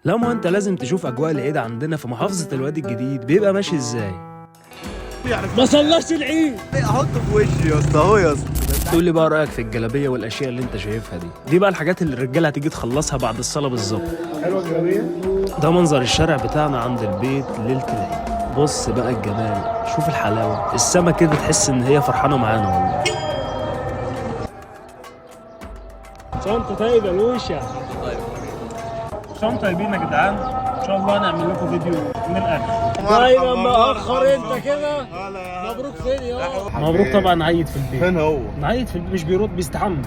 لا ما انت لازم تشوف اجواء العيد عندنا في محافظة الوادي الجديد بيبقى ماشي ازاي. ما صلاش العيد احطه في وشي يا اسطى اهو يا اسطى. تقول لي بقى رايك في الجلابيه والاشياء اللي انت شايفها دي بقى الحاجات اللي الرجاله هتيجي تخلصها بعد الصلاه بالظبط. حلوه الجلابيه. ده منظر الشارع بتاعنا عند البيت ليله العيد. بص بقى الجمال، شوف الحلاوه، السما كده تحس ان هي فرحانه معانا والله. شنطه طيب يا لوشة. شنطه طيبين يا جدعان، ان شاء الله هنعمل لكم فيديو من الاخر. دايما مأخر انت كده. مبروك فين يا مبروك طبعا. عيد في البيت. فين هو؟ عيد في البيت مش بيرد بيستحمى.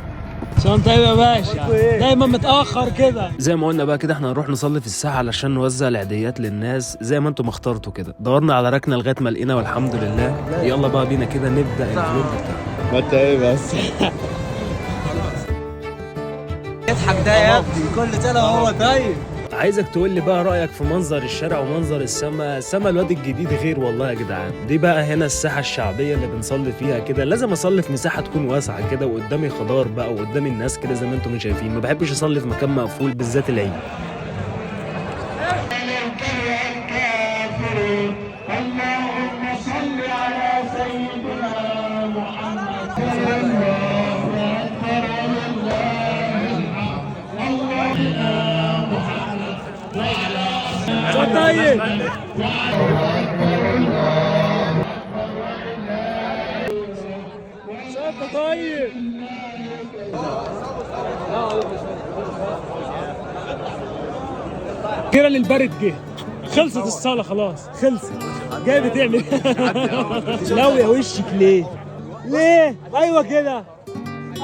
شنطه طيب يا باشا. دايما متأخر كده. زي ما قلنا بقى كده احنا هنروح نصلي في الساحه علشان نوزع العيديات للناس زي ما انتم اخترتوا كده. دورنا على ركنه لغايه ما لقينا والحمد لله. يلا بقى بينا كده نبدا الفلوج بتاعنا. ما انت ايه بس؟ اضحك ده يا ابني كل سنه هو طيب. عايزك تقول لي بقى رأيك في منظر الشارع ومنظر السما. سما الوادي الجديد غير والله يا جدعان. دي بقى هنا الساحة الشعبية اللي بنصلي فيها كده. لازم اصلي في مساحة تكون واسعة كده وقدامي خضار بقى وقدامي الناس كده زي ما انتم شايفين. ما بحبش اصلي في مكان مقفول بالذات العيد. اللهم صل على سيدنا محمد. طيب شنطه طيب. كده للبرد جه. خلصت الصلاة خلاص خلصت. جاي بتعمل لو يا وشك ليه؟ ليه؟ ايوه كده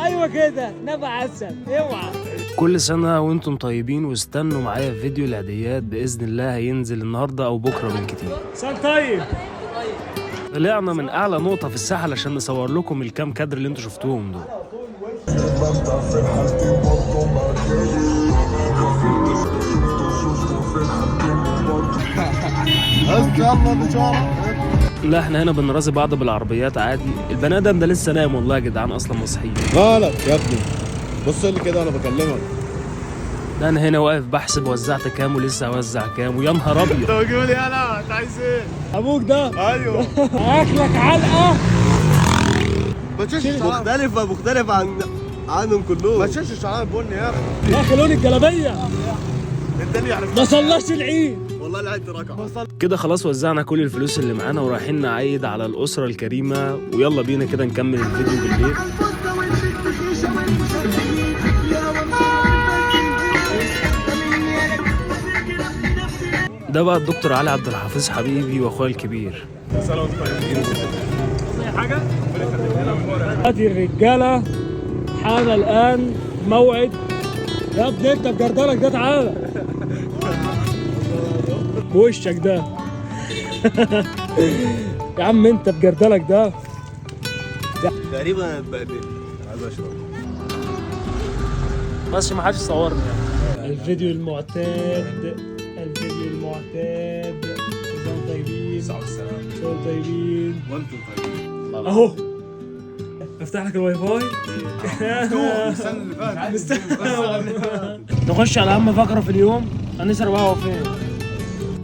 ايوه كده نبع عسل اوعى. كل سنة وانتم طيبين واستنوا معايا في فيديو العيديات بإذن الله هينزل النهاردة أو بكرة بالكتير. سال طيب. طلعنا من أعلى نقطة في الساحة علشان نصور لكم الكام كادر اللي انتوا شفتوهم دول. لا احنا هنا بنرازي بعض بالعربيات عادي. البني ادم ده لسه نايم والله يا جدعان اصلا مصحيين. غلط يا ابني، بص لي كده وانا بكلمك. ده انا هنا واقف بحسب وزعت كام ولسه هوزع كام ويا نهار ابيض. طب جيب لي انا، انت عايز ايه؟ ابوك ده ايوه هاكلك علقه. ما تشيلش مختلف عنهم كلهم. ما تشيلش شعار بني يا اخي. يا اخي لون الجلابيه. التاني يعني ما صلاش العيد. والله العيد ركعه. كده خلاص وزعنا كل الفلوس اللي معانا ورايحين نعيد على الاسره الكريمه. ويلا بينا كده نكمل الفيديو بالليل. ده بقى الدكتور علي عبد الحفيظ حبيبي واخويا الكبير. حاجه ادي الرجاله حان الان موعد. يا ابني انت بجردلك ده تعالى بوشك ده يا عم انت بجردلك ده. تقريبا انا اتبهدلت عايز اشرب بس ما حدش صورني. الفيديو المعتاد. الفيديو المعتاد. كلهم طيبين. كلهم طيبين. وانتم طيبين. اهو افتح لك الواي فاي. نخش على اهم فقره في اليوم. هنشرب قهوه فين؟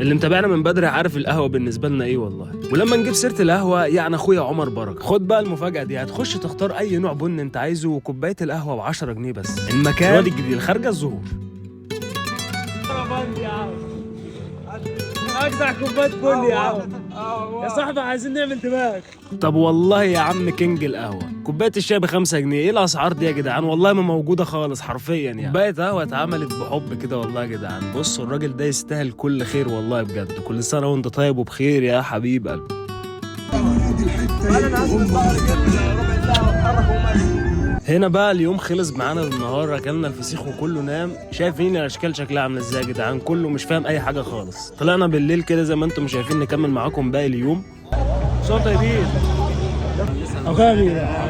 اللي متابعنا من بدري عارف القهوه بالنسبه لنا ايه والله. ولما نجيب سيره القهوه يعني اخويا عمر بركه. خد بقى المفاجاه دي، هتخش تختار اي نوع بن انت عايزه وكوبايه القهوه ب 10 جنيه بس. المكان الوادي الجديد الخارجه الزهور. اجدع كوبايه بن يا عم. يا صاحبي عايزين نعمل دماغ. طب والله يا عم كينج القهوه كوبايه الشاي ب 5 جنيه. ايه الاسعار دي يا جدعان؟ والله ما موجوده خالص حرفيا يعني. كوبايه قهوه اتعملت بحب كده والله يا جدعان. بصوا الراجل ده يستاهل كل خير والله بجد. كل سنه وانت طيب وبخير يا حبيب قلبي. هنا بقى اليوم خلص معانا بالنهار. اكلنا الفسيخ وكله نام. شايفين الاشكال شكلها عامله ازاي يا جدعان؟ كله مش فاهم اي حاجه خالص. طلعنا بالليل كده زي ما انتم شايفين نكمل معاكم باقي اليوم. شو طيبين. اخويا مين يا عم؟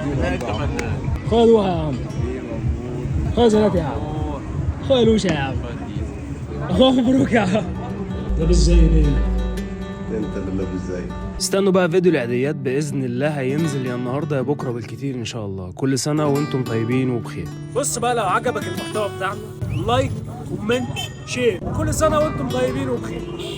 اخويا لوحه يا عم. اخويا زنات يا عم. اخويا لوشه يا عم. اخويا مبروك يا عم. ده ازاي ليه؟ انت اللي لابس ازاي؟ استنوا بقى فيديو العيديات باذن الله هينزل يا النهارده يا بكره بالكتير ان شاء الله. كل سنه وانتم طيبين وبخير. بص بقى لو عجبك المحتوى بتاعنا لايك ومن شيء. كل سنه وانتم طيبين وبخير.